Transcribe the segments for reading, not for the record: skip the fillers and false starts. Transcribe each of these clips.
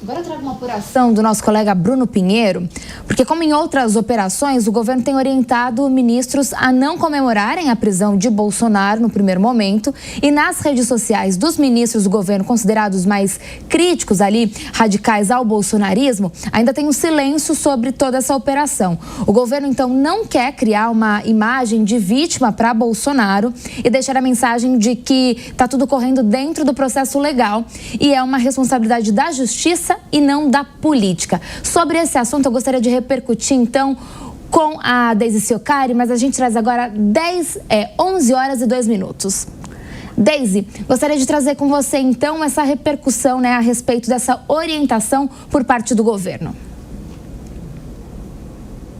Agora eu trago uma apuração do nosso colega Bruno Pinheiro, porque como em outras operações, o governo tem orientado ministros a não comemorarem a prisão de Bolsonaro no primeiro momento, e nas redes sociais dos ministros do governo considerados mais críticos ali, radicais ao bolsonarismo, ainda tem um silêncio sobre toda essa operação. O governo então não quer criar uma imagem de vítima para Bolsonaro e deixar a mensagem de que está tudo correndo dentro do processo legal e é uma responsabilidade da justiça e não da política. Sobre esse assunto, eu gostaria de repercutir, então, com a Deise Ciocari, mas a gente traz agora 11 horas e 2 minutos. Deise, gostaria de trazer com você, então, essa repercussão, né, a respeito dessa orientação por parte do governo.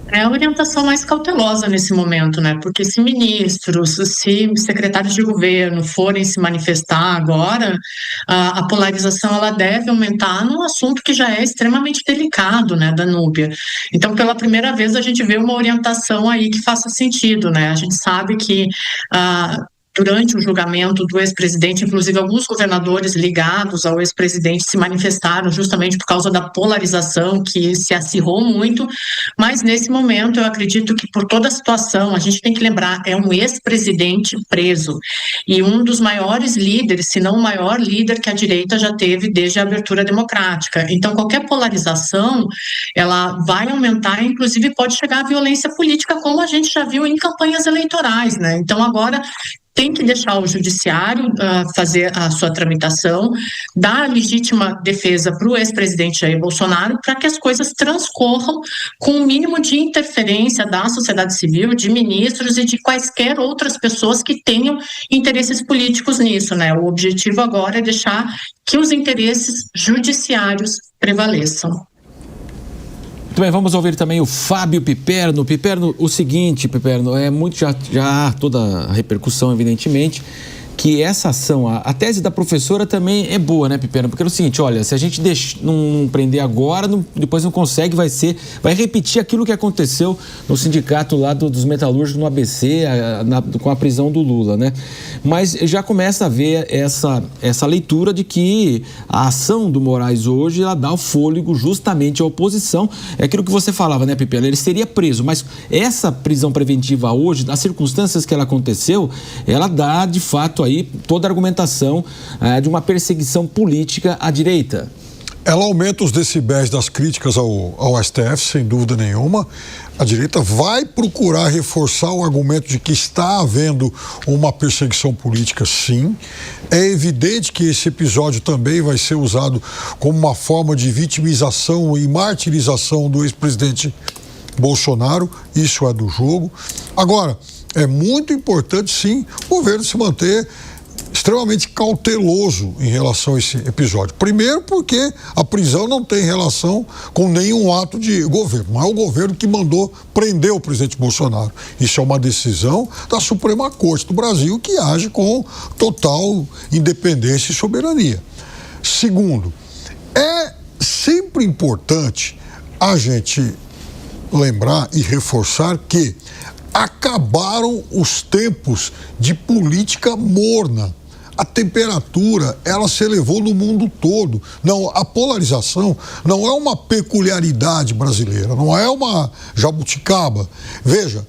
É a orientação mais cautelosa nesse momento, né? Porque se ministros, se secretários de governo forem se manifestar agora, a polarização ela deve aumentar num assunto que já é extremamente delicado, né, da Núbia. Então, pela primeira vez, a gente vê uma orientação aí que faça sentido, né? A gente sabe que durante o julgamento do ex-presidente, inclusive alguns governadores ligados ao ex-presidente se manifestaram justamente por causa da polarização que se acirrou muito, mas nesse momento eu acredito que por toda a situação, a gente tem que lembrar, é um ex-presidente preso e um dos maiores líderes, se não o maior líder que a direita já teve desde a abertura democrática. Então qualquer polarização, ela vai aumentar, inclusive pode chegar à violência política, como a gente já viu em campanhas eleitorais, né? Então agora tem que deixar o judiciário fazer a sua tramitação, dar a legítima defesa para o ex-presidente Jair Bolsonaro, para que as coisas transcorram com o mínimo de interferência da sociedade civil, de ministros e de quaisquer outras pessoas que tenham interesses políticos nisso, né? O objetivo agora é deixar que os interesses judiciários prevaleçam. Muito bem, vamos ouvir também o Fábio Piperno. Piperno, o seguinte, Piperno, é muito já toda a repercussão, evidentemente, que essa ação, a tese da professora também é boa, né, Piperno? Porque é o seguinte, olha, se a gente não prender agora, depois não consegue, vai repetir aquilo que aconteceu no sindicato lá dos metalúrgicos no ABC, com a prisão do Lula, né? Mas já começa a ver essa leitura de que a ação do Moraes hoje, ela dá o fôlego justamente à oposição. É aquilo que você falava, né, Piperno? Ele seria preso, mas essa prisão preventiva hoje, nas circunstâncias que ela aconteceu, ela dá, de fato, aí toda a argumentação de uma perseguição política à direita. Ela aumenta os decibéis das críticas ao STF, sem dúvida nenhuma. A direita vai procurar reforçar o argumento de que está havendo uma perseguição política, sim. É evidente que esse episódio também vai ser usado como uma forma de vitimização e martirização do ex-presidente Bolsonaro. Isso é do jogo. Agora, é muito importante, sim, o governo se manter extremamente cauteloso em relação a esse episódio. Primeiro porque a prisão não tem relação com nenhum ato de governo. Não é o governo que mandou prender o presidente Bolsonaro. Isso é uma decisão da Suprema Corte do Brasil, que age com total independência e soberania. Segundo, é sempre importante a gente lembrar e reforçar que acabaram os tempos de política morna. A temperatura, ela se elevou no mundo todo. Não, a polarização não é uma peculiaridade brasileira, não é uma jabuticaba. Veja,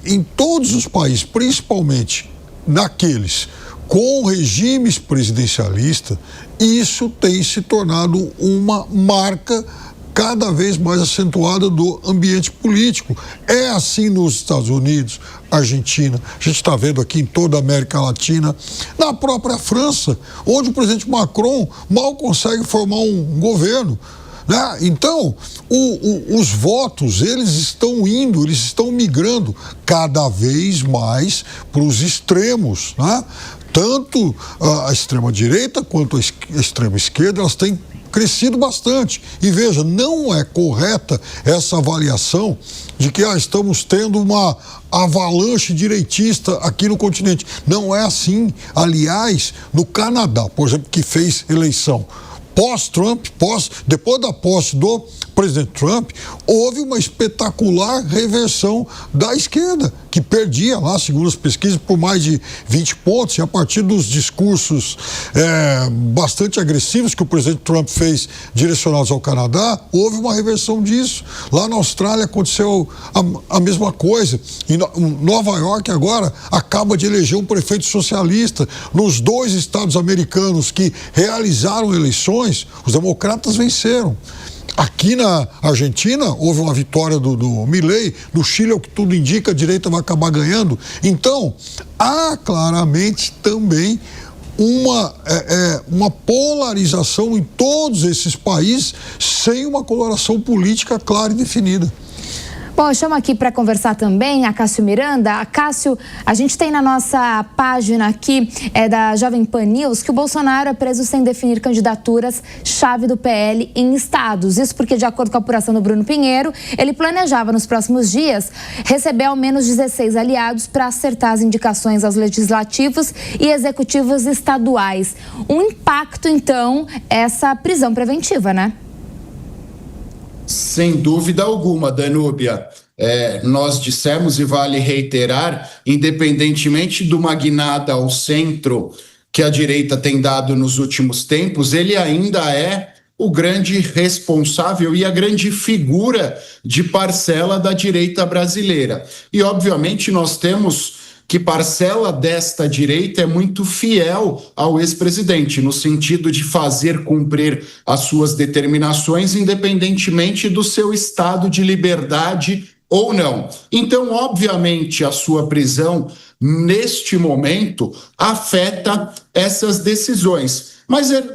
em todos os países, principalmente naqueles com regimes presidencialistas, isso tem se tornado uma marca cada vez mais acentuada do ambiente político. É assim nos Estados Unidos, Argentina, a gente está vendo aqui em toda a América Latina, na própria França, onde o presidente Macron mal consegue formar um governo, né? Então, os votos, eles estão migrando cada vez mais para os extremos, né? Tanto a extrema-direita quanto a extrema-esquerda, elas têm crescido bastante. E veja, não é correta essa avaliação de que estamos tendo uma avalanche direitista aqui no continente. Não é assim. Aliás, no Canadá, por exemplo, que fez eleição pós-Trump, depois da posse do presidente Trump, houve uma espetacular reversão da esquerda, que perdia lá, segundo as pesquisas, por mais de 20 pontos, e a partir dos discursos bastante agressivos que o presidente Trump fez direcionados ao Canadá, houve uma reversão disso. Lá na Austrália aconteceu a mesma coisa. Em Nova York agora acaba de eleger um prefeito socialista. Nos 2 estados americanos que realizaram eleições, os democratas venceram. Aqui na Argentina houve uma vitória do Milei, no Chile, o que tudo indica, a direita vai acabar ganhando. Então, há claramente também uma polarização em todos esses países sem uma coloração política clara e definida. Bom, eu chamo aqui para conversar também a Cássio Miranda. Cássio, a gente tem na nossa página aqui da Jovem Pan News que o Bolsonaro é preso sem definir candidaturas-chave do PL em estados. Isso porque, de acordo com a apuração do Bruno Pinheiro, ele planejava nos próximos dias receber ao menos 16 aliados para acertar as indicações aos legislativos e executivos estaduais. Um impacto, então, essa prisão preventiva, né? Sem dúvida alguma, Danúbia. Nós dissemos, e vale reiterar, independentemente do magnata ao centro que a direita tem dado nos últimos tempos, ele ainda é o grande responsável e a grande figura de parcela da direita brasileira. E, obviamente, nós temos que parcela desta direita é muito fiel ao ex-presidente, no sentido de fazer cumprir as suas determinações, independentemente do seu estado de liberdade ou não. Então, obviamente, a sua prisão, neste momento, afeta essas decisões.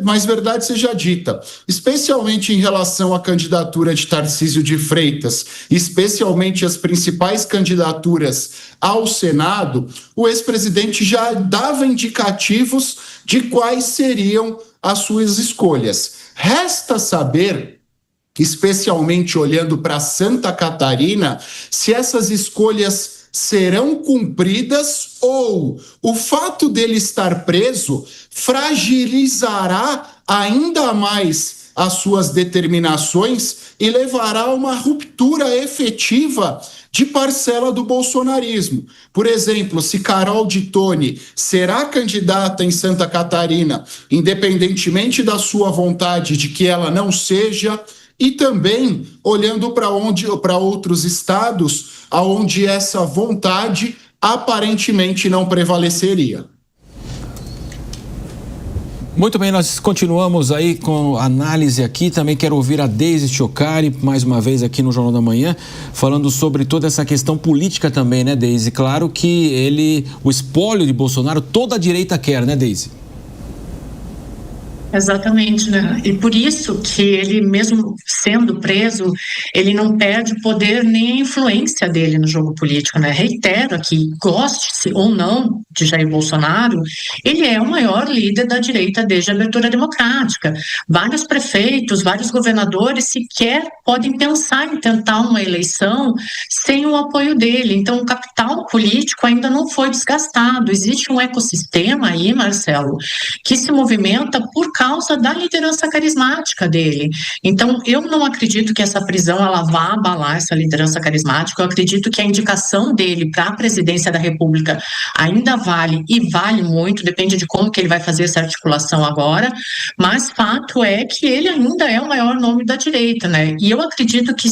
Mas verdade seja dita, especialmente em relação à candidatura de Tarcísio de Freitas, especialmente as principais candidaturas ao Senado, o ex-presidente já dava indicativos de quais seriam as suas escolhas. Resta saber, especialmente olhando para Santa Catarina, se essas escolhas serão cumpridas ou o fato dele estar preso fragilizará ainda mais as suas determinações e levará a uma ruptura efetiva de parcela do bolsonarismo. Por exemplo, se Carol de Tone será candidata em Santa Catarina, independentemente da sua vontade de que ela não seja, e também olhando para outros estados onde essa vontade aparentemente não prevaleceria. Muito bem, nós continuamos aí com análise aqui. Também quero ouvir a Deise Chocari, mais uma vez aqui no Jornal da Manhã, falando sobre toda essa questão política também, né, Deise? Claro que o espólio de Bolsonaro, toda a direita quer, né, Deise? Exatamente, né? E por isso que ele, mesmo sendo preso, ele não perde poder nem a influência dele no jogo político, né? Reitero aqui, goste-se ou não de Jair Bolsonaro, ele é o maior líder da direita desde a abertura democrática. Vários prefeitos, vários governadores sequer podem pensar em tentar uma eleição sem o apoio dele. Então, o capital político ainda não foi desgastado. Existe um ecossistema aí, Marcelo, que se movimenta por causa da liderança carismática dele. Então, eu não acredito que essa prisão ela vá abalar essa liderança carismática. Eu acredito que a indicação dele para a presidência da República ainda vale e vale muito, depende de como que ele vai fazer essa articulação agora, mas fato é que ele ainda é o maior nome da direita, né? E eu acredito que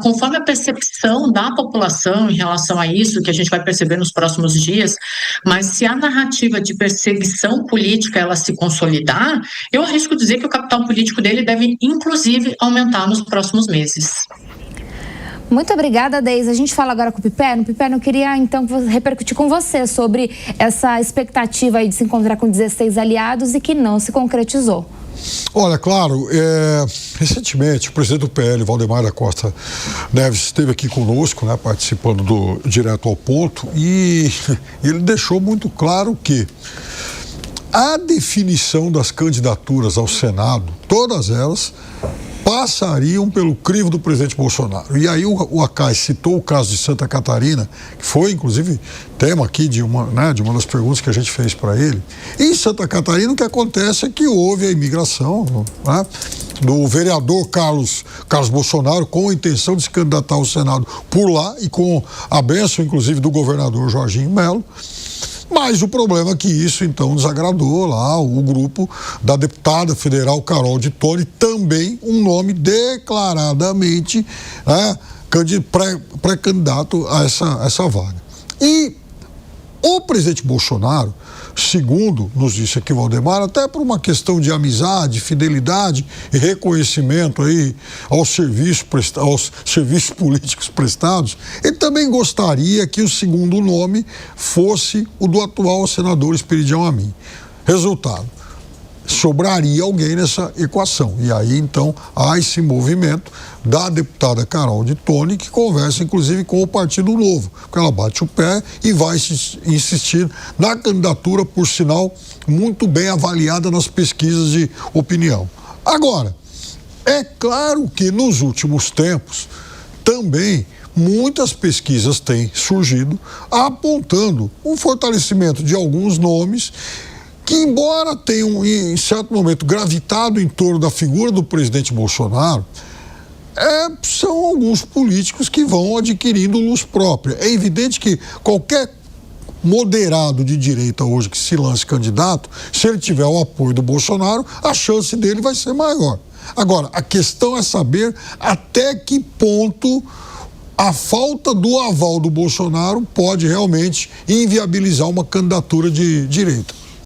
conforme a percepção da população em relação a isso, que a gente vai perceber nos próximos dias, mas se a narrativa de perseguição política ela se consolidar, eu arrisco dizer que o capital político dele deve, inclusive, aumentar nos próximos meses. Muito obrigada, Deise. A gente fala agora com o Piperno. Piperno, eu queria, então, repercutir com você sobre essa expectativa aí de se encontrar com 16 aliados e que não se concretizou. Olha, claro, recentemente o presidente do PL, Valdemar da Costa Neves, esteve aqui conosco, né, participando do Direto ao Ponto, e ele deixou muito claro que a definição das candidaturas ao Senado, todas elas, passariam pelo crivo do presidente Bolsonaro. E aí o Acai citou o caso de Santa Catarina, que foi, inclusive, tema aqui de uma das perguntas que a gente fez para ele. Em Santa Catarina, o que acontece é que houve a imigração, né? do vereador Carlos Bolsonaro, com a intenção de se candidatar ao Senado por lá e com a bênção, inclusive, do governador Jorginho Melo. Mas o problema é que isso, então, desagradou lá o grupo da deputada federal Carol de Toni, também um nome declaradamente pré-candidato a essa vaga. E o presidente Bolsonaro, segundo nos disse aqui o Valdemar, até por uma questão de amizade, fidelidade e reconhecimento aí aos serviços políticos prestados, ele também gostaria que o segundo nome fosse o do atual senador Esperidião Amin. Resultado: sobraria alguém nessa equação. E aí, então, há esse movimento da deputada Carol de Toni, que conversa, inclusive, com o Partido Novo, porque ela bate o pé e vai insistir na candidatura, por sinal, muito bem avaliada nas pesquisas de opinião. Agora, é claro que nos últimos tempos, também, muitas pesquisas têm surgido apontando um fortalecimento de alguns nomes que, embora tenham, em certo momento, gravitado em torno da figura do presidente Bolsonaro, são alguns políticos que vão adquirindo luz própria. É evidente que qualquer moderado de direita hoje que se lance candidato, se ele tiver o apoio do Bolsonaro, a chance dele vai ser maior. Agora, a questão é saber até que ponto a falta do aval do Bolsonaro pode realmente inviabilizar uma candidatura de direita.